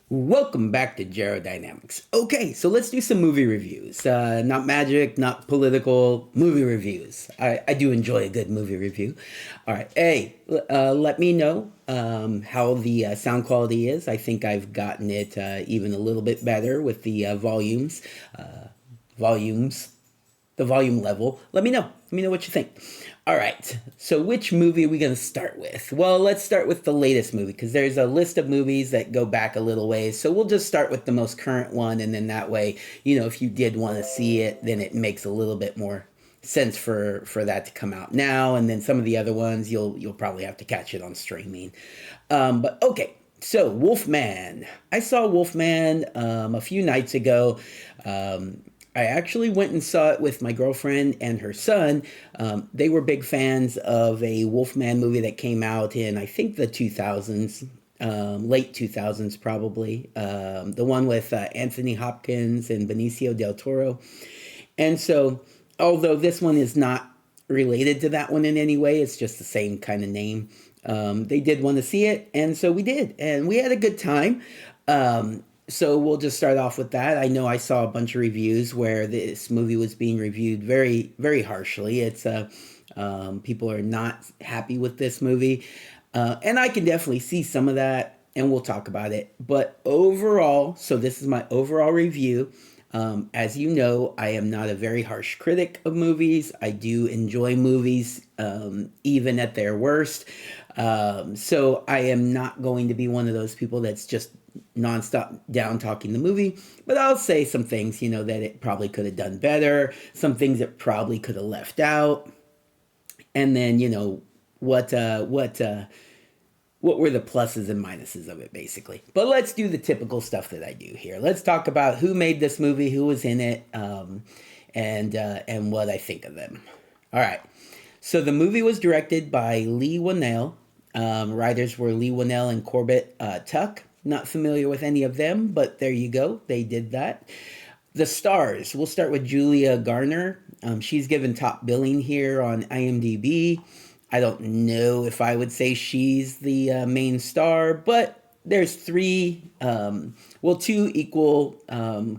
Welcome back to Dynamics. Okay, so let's do some movie reviews. Not magic, not political, movie reviews. I do enjoy a good movie review. All right, hey, let me know how the sound quality is. I think I've gotten it even a little bit better with the volumes, the volume level. Let me know. Let me know what you think. All right. So, which movie are we going to start with? Well, let's start with the latest movie because there's a list of movies that go back a little ways. So, we'll just start with the most current one. And then that way, if you did want to see it, then it makes a little bit more sense for that to come out now. And then some of the other ones, you'll probably have to catch it on streaming. But okay. So, Wolfman. I saw Wolfman a few nights ago. I actually went and saw it with my girlfriend and her son. They were big fans of a Wolfman movie that came out in, I think, the 2000s, late 2000s probably. The one with Anthony Hopkins and Benicio del Toro. And so, although this one is not related to that one in any way, it's just the same kind of name. They did want to see it, and so we did, and we had a good time. So we'll just start off with that. I know I saw a bunch of reviews where this movie was being reviewed very, very harshly. People are not happy with this movie, and I can definitely see some of that, and we'll talk about it. But overall, so this is my overall review. As you know, I am not a very harsh critic of movies. I do enjoy movies, even at their worst. So I am not going to be one of those people that's just nonstop down talking the movie, but I'll say some things, that it probably could have done better, some things it probably could have left out, and then what were the pluses and minuses of it, basically. But let's do the typical stuff that I do here. Let's talk about who made this movie, who was in it, and what I think of them. All right. So the movie was directed by Lee Winnell. Writers were Lee Winnell and Corbett Tuck. Not familiar with any of them, but there you go. They did that. The stars. We'll start with Julia Garner. She's given top billing here on IMDb. I don't know if I would say she's the main star, but there's two equal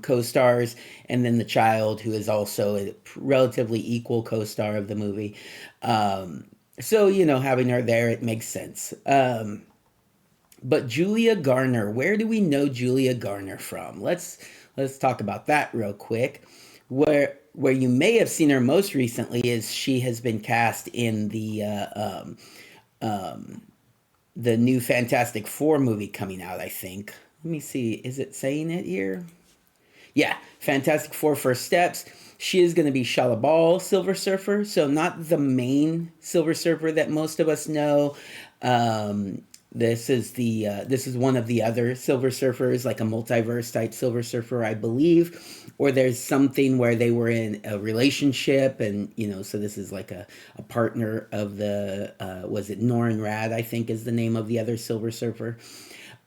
co-stars, and then the child who is also a relatively equal co-star of the movie. So, having her there, it makes sense. But Julia Garner, where do we know Julia Garner from? Let's talk about that real quick. Where you may have seen her most recently is she has been cast in the new Fantastic Four movie coming out, I think. Let me see. Is it saying it here? Yeah, Fantastic Four First Steps. She is going to be Shala Ball, Silver Surfer. So not the main Silver Surfer that most of us know. This is one of the other Silver Surfers, like a multiverse type Silver Surfer, I believe, or there's something where they were in a relationship, and so this is like a partner of the was it Norrin Rad, I think is the name of the other Silver Surfer.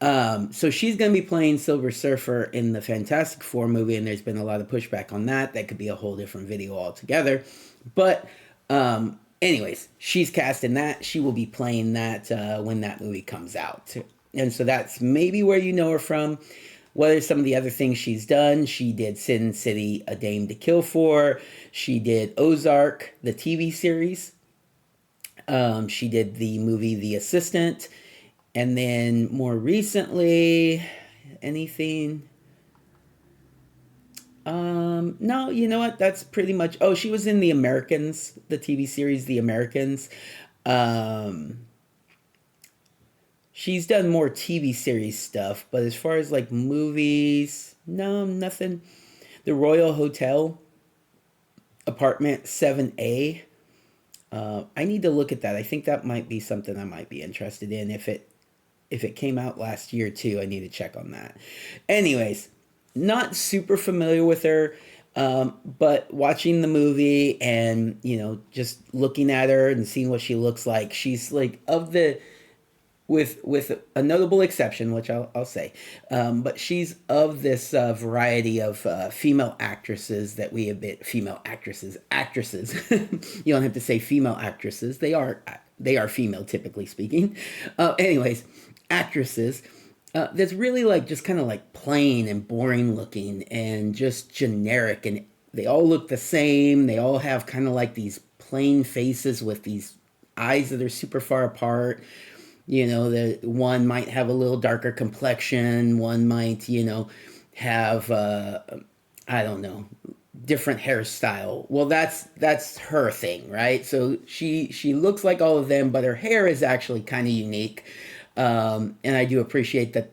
So she's going to be playing Silver Surfer in the Fantastic Four movie, and there's been a lot of pushback on that. That could be a whole different video altogether, but. Anyways, she's cast in that. She will be playing that when that movie comes out. And so that's maybe where you know her from. What are some of the other things she's done? She did Sin City, A Dame to Kill For. She did Ozark, the TV series. She did the movie The Assistant. And then more recently, anything... no, you know what? That's pretty much. Oh, she was in The Americans, the TV series The Americans. She's done more TV series stuff, but as far as like movies, no, nothing. The Royal Hotel, Apartment 7A. I need to look at that. I think that might be something I might be interested in. If it came out last year too, I need to check on that. Anyways, not super familiar with her, but watching the movie and just looking at her and seeing what she looks like, she's like with a notable exception, which I'll say, but she's of this variety of female actresses that we have been female actresses. You don't have to say female actresses; they are female, typically speaking. Anyways, actresses That's really like just kind of like plain and boring looking and just generic, and they all look the same. They all have kind of like these plain faces with these eyes that are super far apart. You know, the one might have a little darker complexion, one might, have I don't know, different hairstyle. Well, that's her thing, right? So she looks like all of them, but her hair is actually kind of unique. And I do appreciate that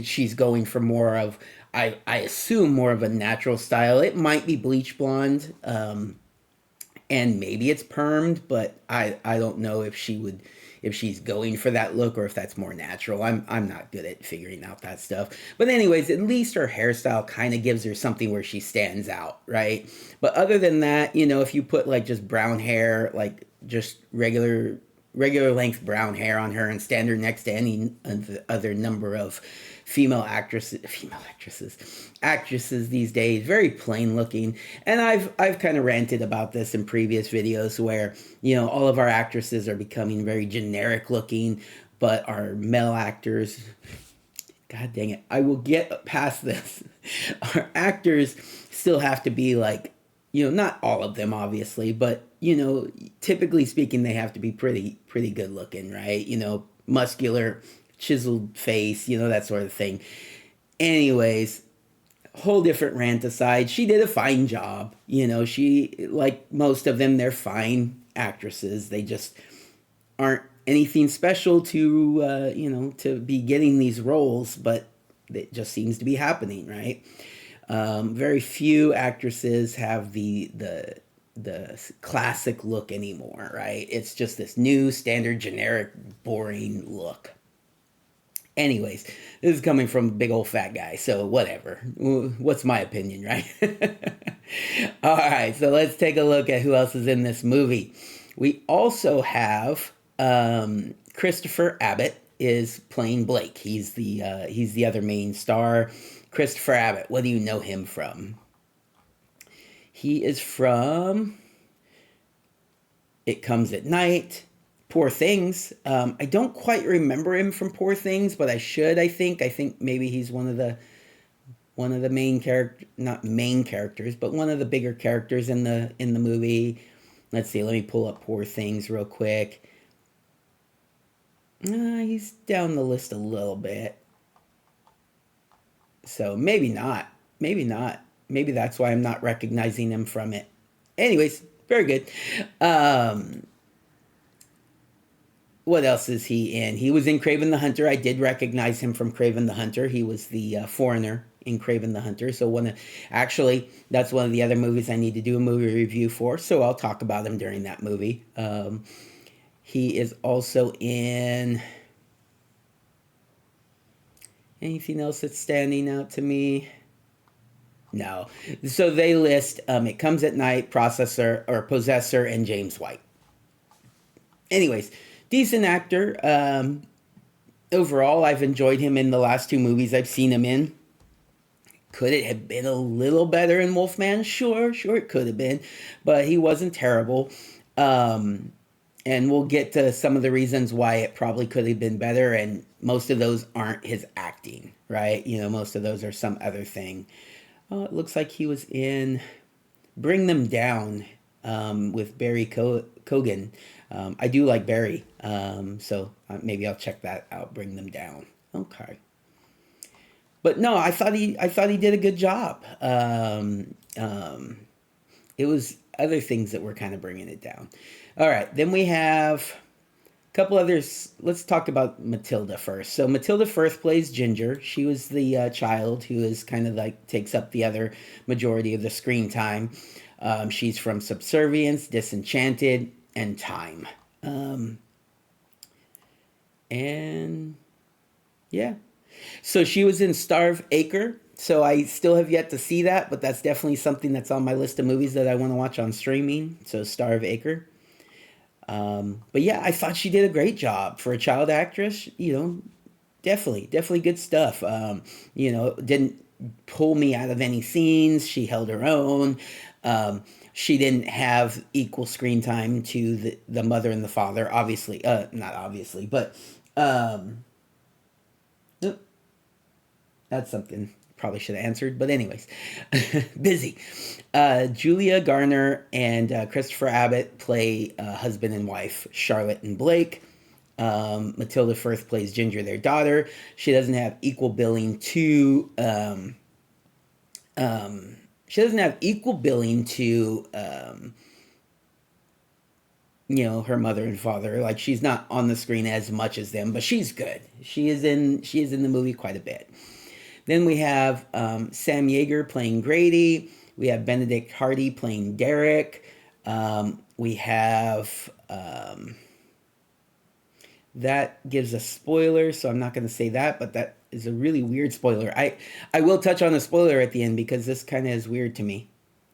she's going for more of, I assume, more of a natural style. It might be bleach blonde, and maybe it's permed, but I don't know if she's going for that look or if that's more natural. I'm not good at figuring out that stuff. But anyways, at least her hairstyle kind of gives her something where she stands out, right? But other than that, if you put like just brown hair, like just regular length brown hair on her and stand her next to any other number of female actresses these days, very plain looking. And I've kind of ranted about this in previous videos where all of our actresses are becoming very generic looking, but our male actors, god dang it, I will get past this. Our actors still have to be like, not all of them obviously, but typically speaking, they have to be pretty good looking, right? Muscular, chiseled face, that sort of thing. Anyways, whole different rant aside, she did a fine job. She, like most of them, they're fine actresses. They just aren't anything special to be getting these roles, but it just seems to be happening, right? Very few actresses have the classic look anymore, right? It's just this new standard generic boring look. Anyways, this is coming from a big old fat guy, so whatever. What's my opinion, right? All right, so let's take a look at who else is in this movie. We also have Christopher Abbott is playing Blake. He's the other main star. Christopher Abbott. What do you know him from? He is from It Comes at Night, Poor Things. I don't quite remember him from Poor Things, but I should. I think maybe he's one of the main character, not main characters, but one of the bigger characters in the movie. Let's see. Let me pull up Poor Things real quick. He's down the list a little bit, so maybe not. Maybe not. Maybe that's why I'm not recognizing him from it. Anyways, very good. Um, what else is he in? He was in Craven the Hunter. I did recognize him from Craven the Hunter. He was the foreigner in Craven the Hunter. So actually, that's one of the other movies I need to do a movie review for. So I'll talk about him during that movie. He is also in anything else that's standing out to me. No. So they list It Comes at Night, Processor or Possessor, and James White. Anyways, decent actor. Overall, I've enjoyed him in the last two movies I've seen him in. Could it have been a little better in Wolfman? Sure, it could have been, but he wasn't terrible. Um, and we'll get to some of the reasons why it probably could have been better, and most of those aren't his acting, right? Most of those are some other thing. Oh, it looks like he was in Bring Them Down with Barry Cogan. I do like Barry, so maybe I'll check that out. Bring Them Down. Okay, but no, I thought he did a good job. It was other things that were kind of bringing it down. All right, then we have a couple others. Let's talk about Matilda first. So Matilda first plays Ginger. She was the child who is kind of like takes up the other majority of the screen time. She's from Subservience, Disenchanted, and Time. And yeah. So she was in Starve Acre. So I still have yet to see that, but that's definitely something that's on my list of movies that I want to watch on streaming. So Starve Acre. But yeah, I thought she did a great job for a child actress. Definitely good stuff. Didn't pull me out of any scenes. She held her own. She didn't have equal screen time to the mother and the father, obviously. Not obviously, but That's something probably should have answered, but anyways, busy. Julia Garner and Christopher Abbott play husband and wife, Charlotte and Blake. Matilda Firth plays Ginger, their daughter. She doesn't have equal billing to she doesn't have equal billing to her mother and father. Like, she's not on the screen as much as them, but she's good. She is in the movie quite a bit. Then we have Sam Yeager playing Grady. We have Benedict Hardy playing Derek. We have that gives a spoiler, so I'm not going to say that, but that is a really weird spoiler. I will touch on a spoiler at the end because this kind of is weird to me.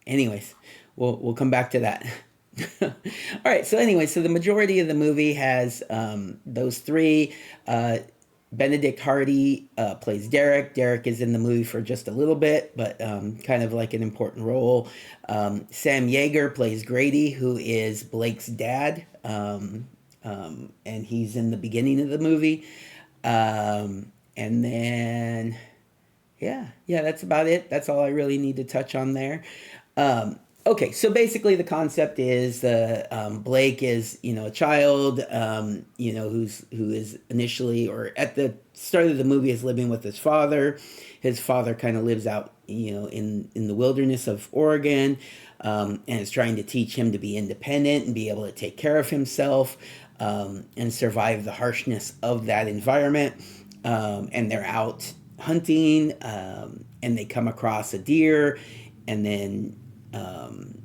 Anyways, we'll come back to that. All right. So anyway, so the majority of the movie has those three. Benedict Hardy plays Derek. Derek is in the movie for just a little bit, but kind of like an important role. Sam Yeager plays Grady, who is Blake's dad, and he's in the beginning of the movie. And then, yeah, that's about it. That's all I really need to touch on there. Okay, so basically the concept is Blake is a child who is initially, or at the start of the movie, is living with his father. His father kind of lives out in the wilderness of Oregon, and is trying to teach him to be independent and be able to take care of himself, and survive the harshness of that environment. And they're out hunting, and they come across a deer, and then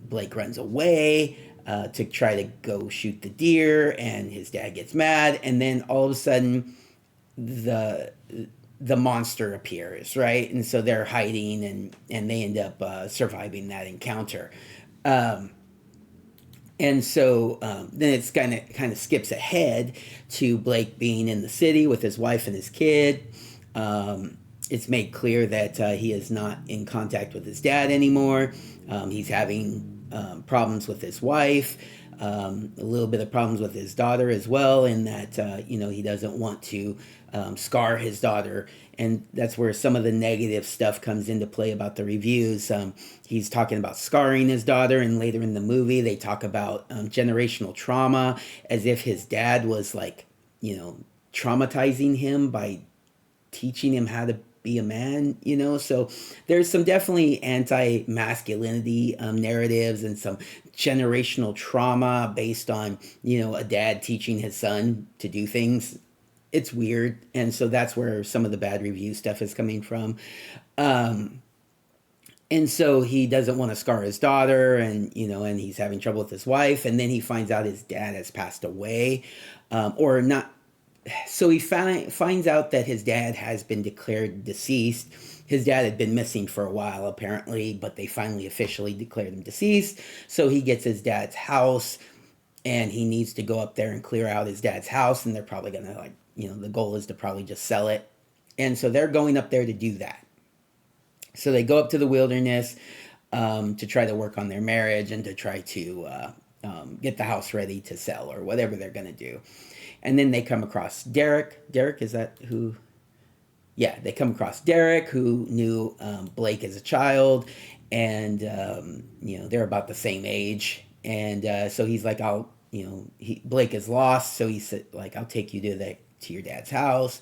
Blake runs away to try to go shoot the deer, and his dad gets mad, and then all of a sudden the monster appears, right? And so they're hiding, and they end up surviving that encounter. And so then it's kind of skips ahead to Blake being in the city with his wife and his kid. It's made clear that he is not in contact with his dad anymore. He's having problems with his wife, a little bit of problems with his daughter as well, in that he doesn't want to scar his daughter, and that's where some of the negative stuff comes into play about the reviews. He's talking about scarring his daughter, and later in the movie they talk about generational trauma, as if his dad was like traumatizing him by teaching him how to be a man. So there's some definitely anti-masculinity narratives, and some generational trauma based on a dad teaching his son to do things. It's weird, and so that's where some of the bad review stuff is coming from. And so he doesn't want to scar his daughter, and and he's having trouble with his wife, and then he finds out his dad has passed away, or not. So he finds out that his dad has been declared deceased. His dad had been missing for a while, apparently, but they finally officially declared him deceased. So he gets his dad's house, and he needs to go up there and clear out his dad's house, and they're probably going to, the goal is to probably just sell it. And so they're going up there to do that. So they go up to the wilderness to try to work on their marriage, and to try to get the house ready to sell, or whatever they're going to do. And then they come across Derek. Derek, is that who? Yeah, they come across Derek, who knew Blake as a child, and they're about the same age. And so he's like, Blake is lost, so he said, like, I'll take you to your dad's house.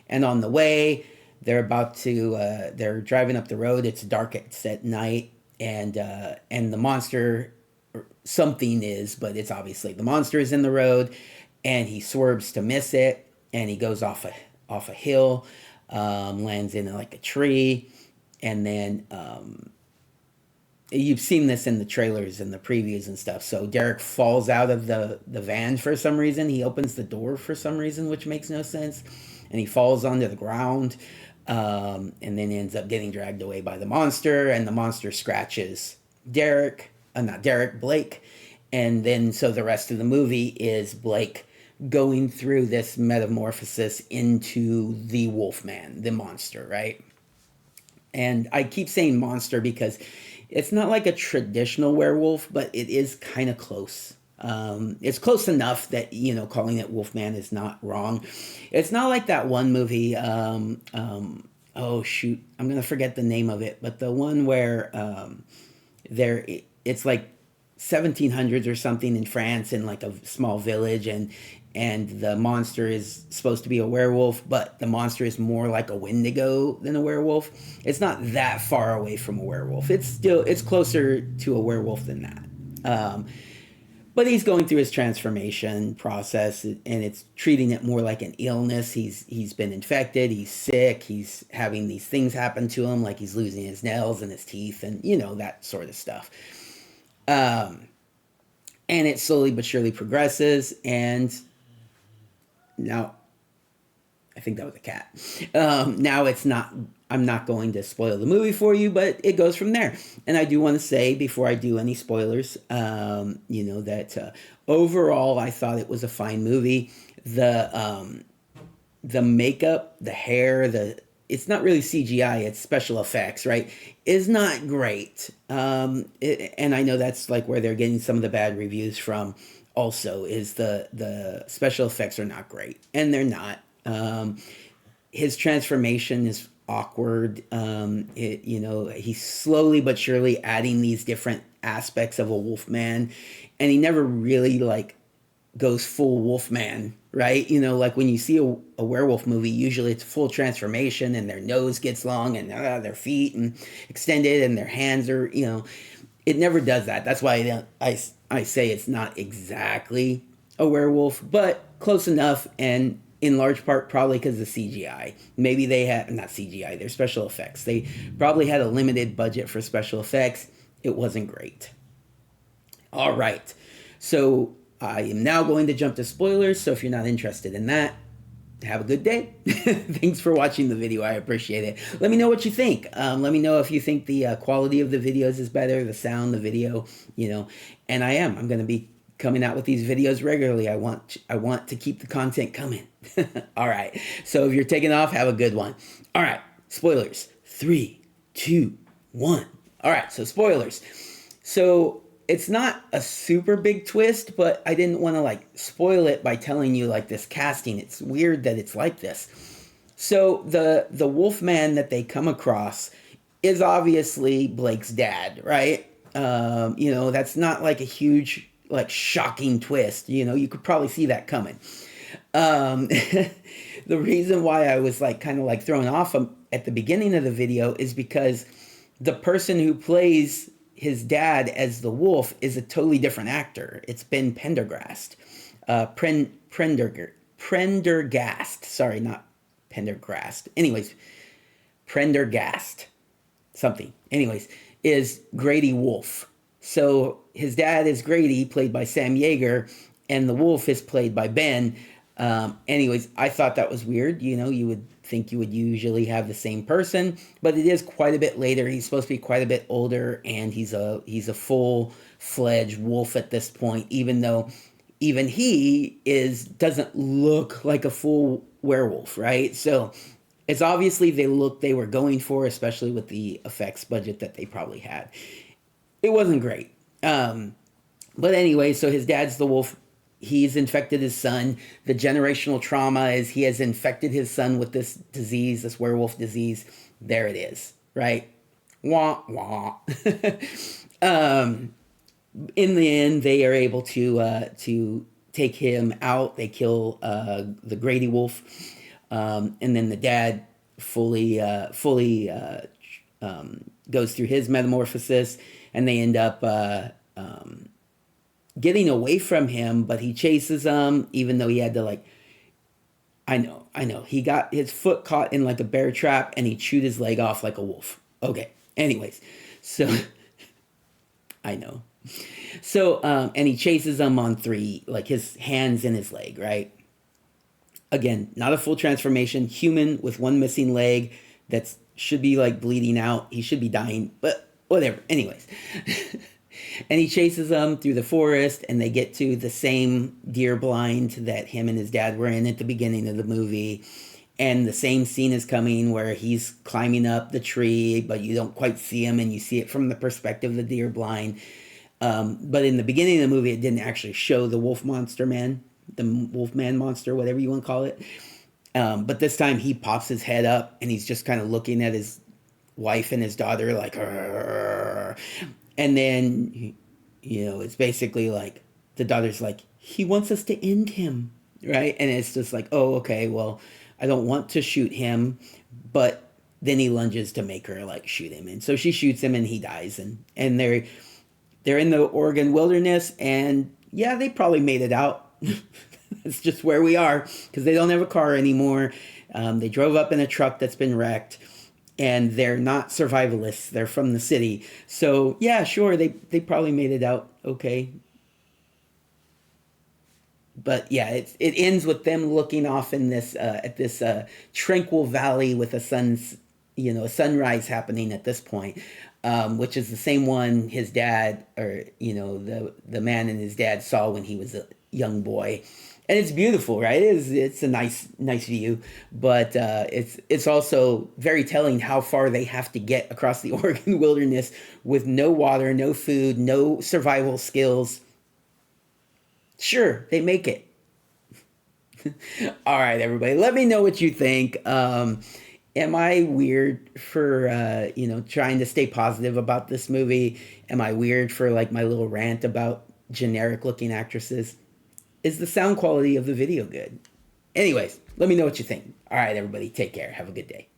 And on the way, they're driving up the road. It's dark. It's at night, and the monster, or something is, but it's obviously the monster is in the road. And he swerves to miss it, and he goes off a hill, lands in like a tree, and then you've seen this in the trailers and the previews and stuff. So Derek falls out of the van for some reason. He opens the door for some reason, which makes no sense, and he falls onto the ground, and then ends up getting dragged away by the monster, and the monster scratches Blake. And then so the rest of the movie is Blake going through this metamorphosis into the Wolfman, the monster, right? And I keep saying monster because it's not like a traditional werewolf, but it is kind of close. It's close enough that, calling it Wolfman is not wrong. It's not like that one movie, oh shoot, I'm gonna forget the name of it, but the one where there it's like 1700s or something in France in like a small village, and the monster is supposed to be a werewolf, but the monster is more like a wendigo than a werewolf. It's not that far away from a werewolf. It's closer to a werewolf than that. But he's going through his transformation process, and it's treating it more like an illness. He's been infected, he's sick, he's having these things happen to him, like he's losing his nails and his teeth, and that sort of stuff. And it slowly but surely progresses, and now I think that was a cat. Now it's not. I'm not going to spoil the movie for you, but it goes from there. And I do want to say before I do any spoilers, that overall I thought it was a fine movie. The makeup, the hair, it's not really CGI, it's special effects, right? Is not great. And I know that's like where they're getting some of the bad reviews from. Also, is the special effects are not great, and they're not. His transformation is awkward. He's slowly but surely adding these different aspects of a Wolfman, and he never really like goes full Wolfman, right? Like when you see a werewolf movie, usually it's full transformation, and their nose gets long, and their feet and extended, and their hands are, it never does that. That's why I say it's not exactly a werewolf, but close enough, and in large part probably because of CGI. Maybe they had, not CGI, they're special effects. They probably had a limited budget for special effects. It wasn't great. All right. So I am now going to jump to spoilers. So if you're not interested in that, have a good day. Thanks for watching the video. I appreciate it. Let me know what you think. Let me know if you think the quality of the videos is better, the sound, the video, and I'm going to be coming out with these videos regularly. I want to keep the content coming. All right. So if you're taking off, have a good one. All right. Spoilers. 3, 2, 1. All right. So spoilers. So it's not a super big twist, but I didn't want to like spoil it by telling you like this casting. It's weird that it's like this. So the Wolfman that they come across is obviously Blake's dad, right? That's not like a huge, like shocking twist. You could probably see that coming. The reason why I was like kind of like thrown off at the beginning of the video is because the person who plays his dad as the wolf is a totally different actor. It's Ben Pendergast. Prendergast. Sorry, not Pendergast. Anyways, Prendergast. Something. Anyways, is Grady Wolf. So his dad is Grady, played by Sam Yeager, and the wolf is played by Ben. Anyways, I thought that was weird. You would think you would usually have the same person, but it is quite a bit later. He's supposed to be quite a bit older, and he's a full-fledged wolf at this point, even though even he doesn't look like a full werewolf, right? So it's obviously they were going for, especially with the effects budget that they probably had. It wasn't great. But anyway, so his dad's the wolf. He's infected his son. The generational trauma is he has infected his son with this disease, this werewolf disease. There it is, right? Wah, wah. In the end, they are able to take him out. They kill the Grady wolf. And then the dad fully goes through his metamorphosis, and they end up getting away from him, but he chases them, even though he had to like, I know. He got his foot caught in like a bear trap, and he chewed his leg off like a wolf. Okay. Anyways, so I know. So, and he chases them on 3, like his hands and his leg, right? Again, not a full transformation, human with 1 missing leg that should be like bleeding out. He should be dying, but whatever. Anyways. And he chases them through the forest, and they get to the same deer blind that him and his dad were in at the beginning of the movie. And the same scene is coming where he's climbing up the tree, but you don't quite see him, and you see it from the perspective of the deer blind. But in the beginning of the movie, it didn't actually show the wolf monster man, the Wolfman monster, whatever you want to call it. But this time he pops his head up and he's just kind of looking at his wife and his daughter like, "Arr." And then, it's basically like the daughter's like, he wants us to end him, right? And it's just like, oh, okay, well, I don't want to shoot him, but then he lunges to make her like shoot him, and so she shoots him, and he dies, and they're in the Oregon wilderness, and yeah, they probably made it out. It's just where we are because they don't have a car anymore. They drove up in a truck that's been wrecked, and they're not survivalists. They're from the city, so yeah, sure, they probably made it out okay. But yeah, it ends with them looking off in this at this tranquil valley with a sunrise happening at this point, which is the same one his dad, or the man and his dad saw when he was a young boy, and it's beautiful, right? It's a nice view, but it's also very telling how far they have to get across the Oregon wilderness with no water, no food, no survival skills. Sure, they make it. All right, everybody, let me know what you think. Am I weird for trying to stay positive about this movie? Am I weird for like my little rant about generic looking actresses? Is the sound quality of the video good? Anyways, let me know what you think. All right, everybody, take care. Have a good day.